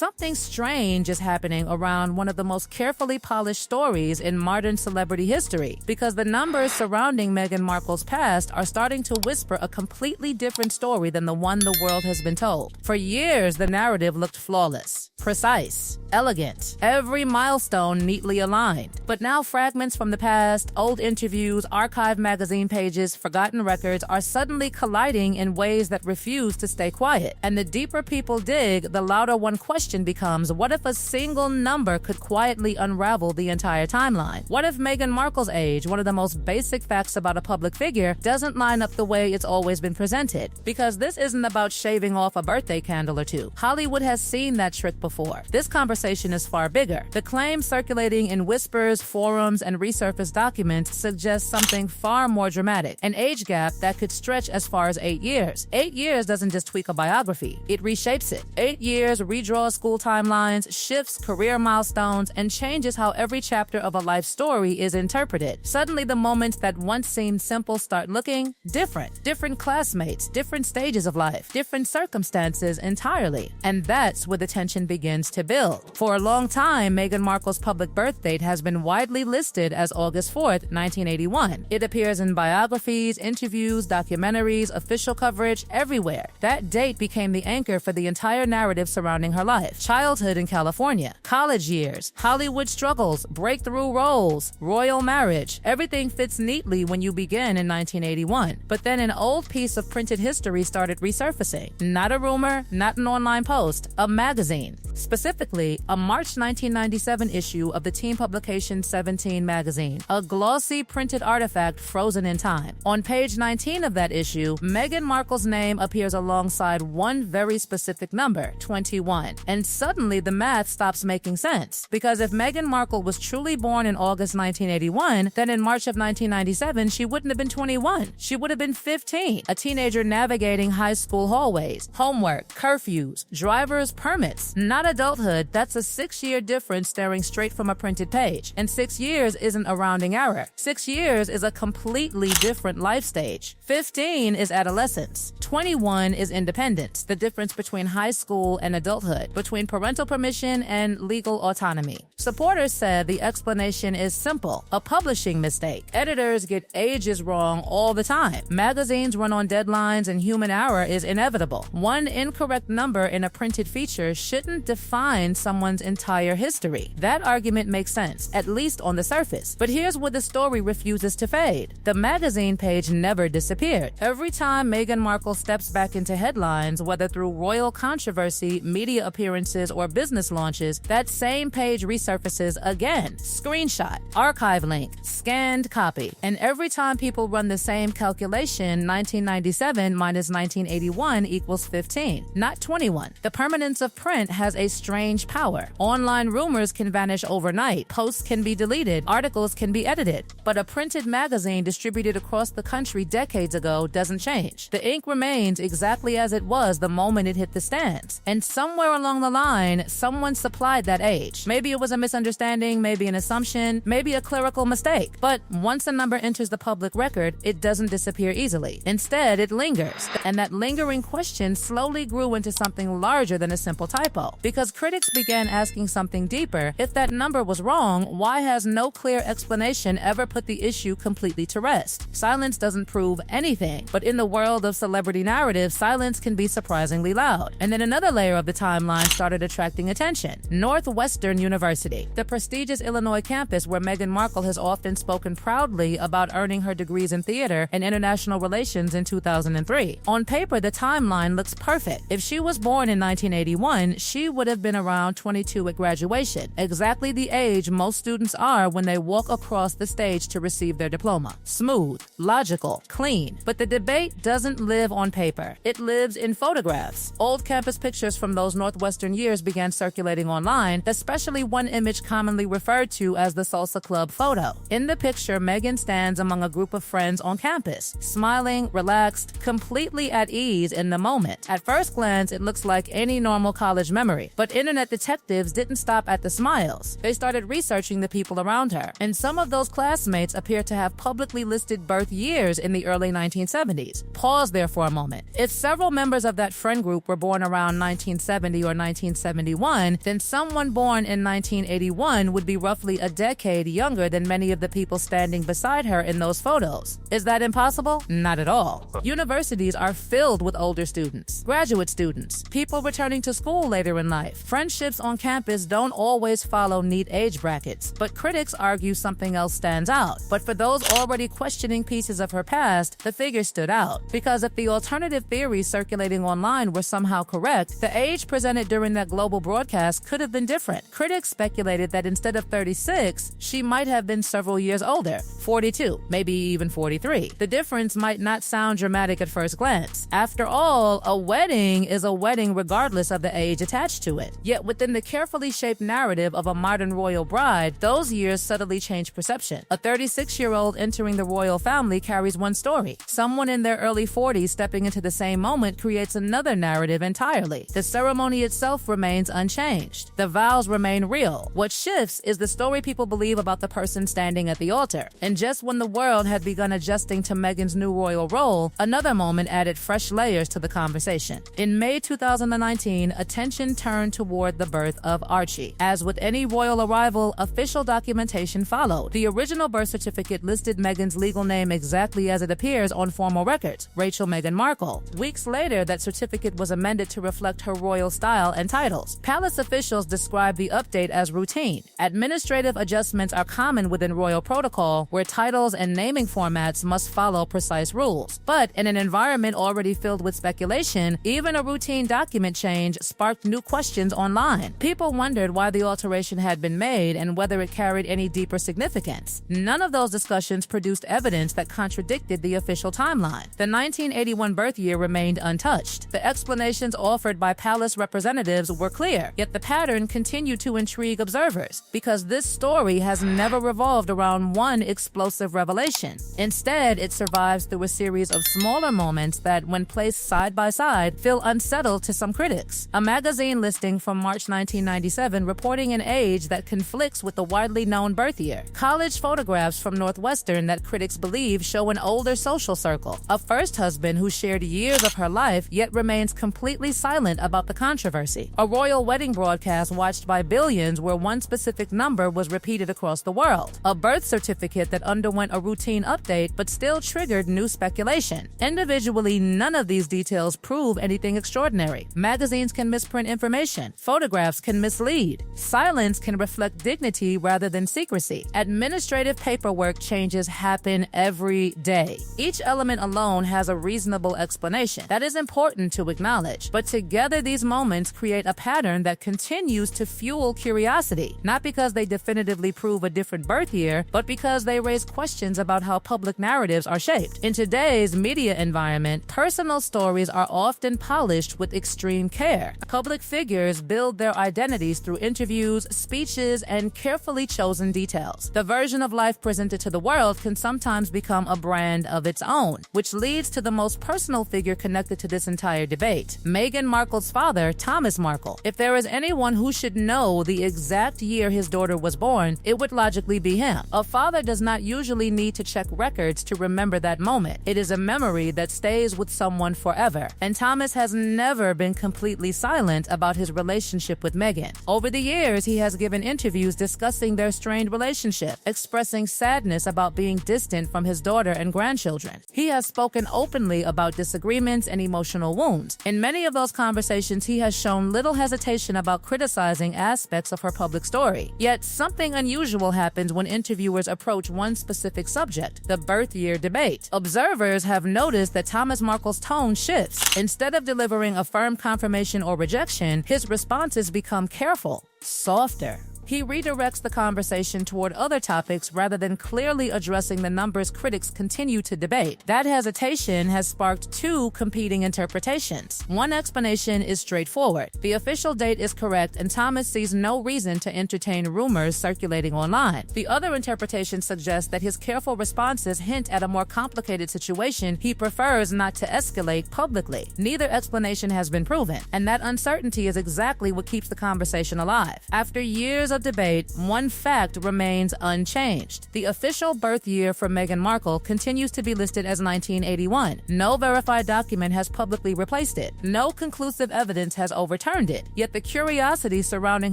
something strange is happening around one of the most carefully polished stories in modern celebrity history, because the numbers surrounding Meghan Markle's past are starting to whisper a completely different story than the one the world has been told. For years, the narrative looked flawless, precise, elegant, every milestone neatly aligned. But now fragments from the past, old interviews, archived magazine pages, forgotten records are suddenly colliding in ways that refuse to stay quiet. And the deeper people dig, the louder one question becomes, what if a single number could quietly unravel the entire timeline? What if Meghan Markle's age, one of the most basic facts about a public figure, doesn't line up the way it's always been presented? Because this isn't about shaving off a birthday candle or two. Hollywood has seen that trick before. This conversation is far bigger. The claims circulating in whispers, forums, and resurfaced documents suggest something far more dramatic, an age gap that could stretch as far as 8 years. 8 years doesn't just tweak a biography, it reshapes it. 8 years redraws school timelines, shifts career milestones, and changes how every chapter of a life story is interpreted. Suddenly, the moments that once seemed simple start looking different. Different classmates, different stages of life, different circumstances entirely. And that's where the tension begins to build. For a long time, Meghan Markle's public birth date has been widely listed as August 4th, 1981. It appears in biographies, interviews, documentaries, official coverage, everywhere. That date became the anchor for the entire narrative surrounding her life. Childhood in California, college years, Hollywood struggles, breakthrough roles, royal marriage. Everything fits neatly when you begin in 1981. But then an old piece of printed history started resurfacing. Not a rumor, not an online post, a magazine. Specifically, a March 1997 issue of the teen publication 17 magazine, a glossy printed artifact frozen in time. On page 19 of that issue, Meghan Markle's name appears alongside one very specific number, 21. And suddenly the math stops making sense. Because if Meghan Markle was truly born in August 1981, then in March of 1997, she wouldn't have been 21. She would have been 15, a teenager navigating high school hallways, homework, curfews, driver's permits. Not adulthood, that's a 6-year difference staring straight from a printed page. And 6 years isn't a rounding error. 6 years is a completely different life stage. 15 is adolescence. 21 is independence, the difference between high school and adulthood, between parental permission and legal autonomy. Supporters said the explanation is simple, a publishing mistake. Editors get ages wrong all the time. Magazines run on deadlines and human error is inevitable. One incorrect number in a printed feature shouldn't define someone's entire history. That argument makes sense, at least on the surface. But here's where the story refuses to fade. The magazine page never disappeared. Every time Meghan Markle steps back into headlines, whether through royal controversy, media appearances, or business launches, that same page resurfaces again. Screenshot, archive link, scanned copy. And every time people run the same calculation, 1997 minus 1981 equals 15, not 21. The permanence of print has a strange power. Online rumors can vanish overnight, posts can be deleted, articles can be edited. But a printed magazine distributed across the country decades ago doesn't change. The ink remains exactly as it was the moment it hit the stands. And somewhere along the line, someone supplied that age. Maybe it was a misunderstanding, maybe an assumption, maybe a clerical mistake. But once a number enters the public record, it doesn't disappear easily. Instead, it lingers. And that lingering question slowly grew into something larger than a simple typo. Because critics began asking something deeper. If that number was wrong, why has no clear explanation ever put the issue completely to rest? Silence doesn't prove anything. But in the world of celebrity narratives, silence can be surprisingly loud. And then another layer of the timeline started attracting attention. Northwestern University, the prestigious Illinois campus where Meghan Markle has often spoken proudly about earning her degrees in theater and international relations in 2003. On paper, the timeline looks perfect. If she was born in 1981, she would have been around 22 at graduation, exactly the age most students are when they walk across the stage to receive their diploma. Smooth, logical, clean. But the debate doesn't live on paper. It lives in photographs. Old campus pictures from those Northwestern years began circulating online, especially one image commonly referred to as the Salsa Club photo. In the picture, Meghan stands among a group of friends on campus, smiling, relaxed, completely at ease in the moment. At first glance, it looks like any normal college memory, but internet detectives didn't stop at the smiles. They started researching the people around her, and some of those classmates appear to have publicly listed birth years in the early 1970s. Pause there for a moment. If several members of that friend group were born around 1970 or 1971, then someone born in 1981 would be roughly a decade younger than many of the people standing beside her in those photos. Is that impossible? Not at all. Universities are filled with older students, graduate students, people returning to school later in life. Friendships on campus don't always follow neat age brackets, but critics argue something else stands out. But for those already questioning pieces of her past, the figure stood out. Because if the alternative theories circulating online were somehow correct, the age presented during that global broadcast could have been different. Critics speculated that instead of 36, she might have been several years older, 42, maybe even 43. The difference might not sound dramatic at first glance. After all, a wedding is a wedding regardless of the age attached to it. Yet within the carefully shaped narrative of a modern royal bride, those years subtly change perception. A 36-year-old entering the royal family carries one story. Someone in their early 40s stepping into the same moment creates another narrative entirely. The ceremony itself remains unchanged. The vows remain real. What shifts is the story people believe about the person standing at the altar. And just when the world had begun adjusting to Meghan's new royal role, another moment added fresh layers to the conversation. In May 2019, attention turned toward the birth of Archie. As with any royal arrival, official documentation followed. The original birth certificate listed Meghan's legal name exactly as it appears on formal records, Rachel Meghan Markle. Weeks later, that certificate was amended to reflect her royal style and titles. Palace officials described the update as routine. Administrative adjustments are common within royal protocol, where titles and naming formats must follow precise rules. But in an environment already filled with speculation, even a routine document change sparked new questions online. People wondered why the alteration had been made and whether it carried any deeper significance. None of those discussions produced evidence that contradicted the official timeline. The 1981 birth year remained untouched. The explanations offered by palace representatives were clear, yet the pattern continued to intrigue observers, because this story has never revolved around one explosive revelation. Instead, it survives through a series of smaller moments that, when placed side by side, feel unsettled to some critics. A magazine listing from March 1997 reporting an age that conflicts with the widely known birth year. College photographs from Northwestern that critics believe show an older social circle. A first husband who shared years of her life yet remains completely silent about the controversy. A royal wedding broadcast watched by billions where one specific number was repeated across the world. A birth certificate that underwent a routine update but still triggered new speculation. Individually, none of these details prove anything extraordinary. Magazines can misprint information. Photographs can mislead. Silence can reflect dignity rather than secrecy. Administrative paperwork changes happen every day. Each element alone has a reasonable explanation. That is important to acknowledge. But together, these moments create a pattern that continues to fuel curiosity, not because they definitively prove a different birth year, but because they raise questions about how public narratives are shaped. In today's media environment, personal stories are often polished with extreme care. Public figures build their identities through interviews, speeches, and carefully chosen details. The version of life presented to the world can sometimes become a brand of its own, which leads to the most personal figure connected to this entire debate, Meghan Markle's father, Thomas Markle. If there is anyone who should know the exact year his daughter was born, it would logically be him. A father does not usually need to check records to remember that moment. It is a memory that stays with someone forever. And Thomas has never been completely silent about his relationship with Meghan. Over the years, he has given interviews discussing their strained relationship, expressing sadness about being distant from his daughter and grandchildren. He has spoken openly about disagreements and emotional wounds. In many of those conversations, he has shown little hesitation about criticizing aspects of her public story. Yet, something unusual happens when interviewers approach one specific subject, the birth year debate. Observers have noticed that Thomas Markle's tone shifts. Instead of delivering a firm confirmation or rejection, his responses become careful, softer. He redirects the conversation toward other topics rather than clearly addressing the numbers critics continue to debate. That hesitation has sparked two competing interpretations. One explanation is straightforward. The official date is correct and Thomas sees no reason to entertain rumors circulating online. The other interpretation suggests that his careful responses hint at a more complicated situation he prefers not to escalate publicly. Neither explanation has been proven, and that uncertainty is exactly what keeps the conversation alive. After years of debate, one fact remains unchanged. The official birth year for Meghan Markle continues to be listed as 1981. No verified document has publicly replaced it. No conclusive evidence has overturned it. Yet the curiosity surrounding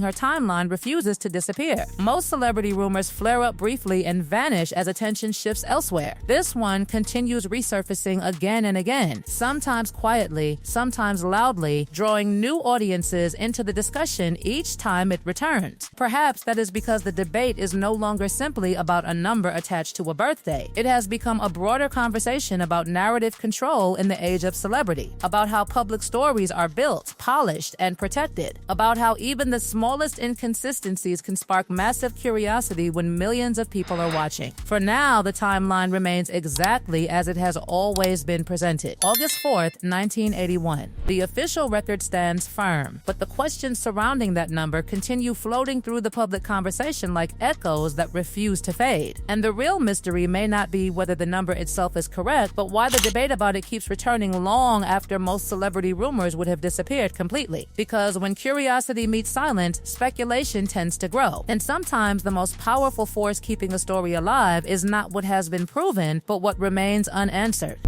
her timeline refuses to disappear. Most celebrity rumors flare up briefly and vanish as attention shifts elsewhere. This one continues resurfacing again and again, sometimes quietly, sometimes loudly, drawing new audiences into the discussion each time it returns. Perhaps that is because the debate is no longer simply about a number attached to a birthday. It has become a broader conversation about narrative control in the age of celebrity, about how public stories are built, polished, and protected, about how even the smallest inconsistencies can spark massive curiosity when millions of people are watching. For now, the timeline remains exactly as it has always been presented. August 4th, 1981. The official record stands firm, but the questions surrounding that number continue floating through the public conversation like echoes that refuse to fade. And the real mystery may not be whether the number itself is correct, but why the debate about it keeps returning long after most celebrity rumors would have disappeared completely. Because when curiosity meets silence, speculation tends to grow. And sometimes the most powerful force keeping a story alive is not what has been proven, but what remains unanswered.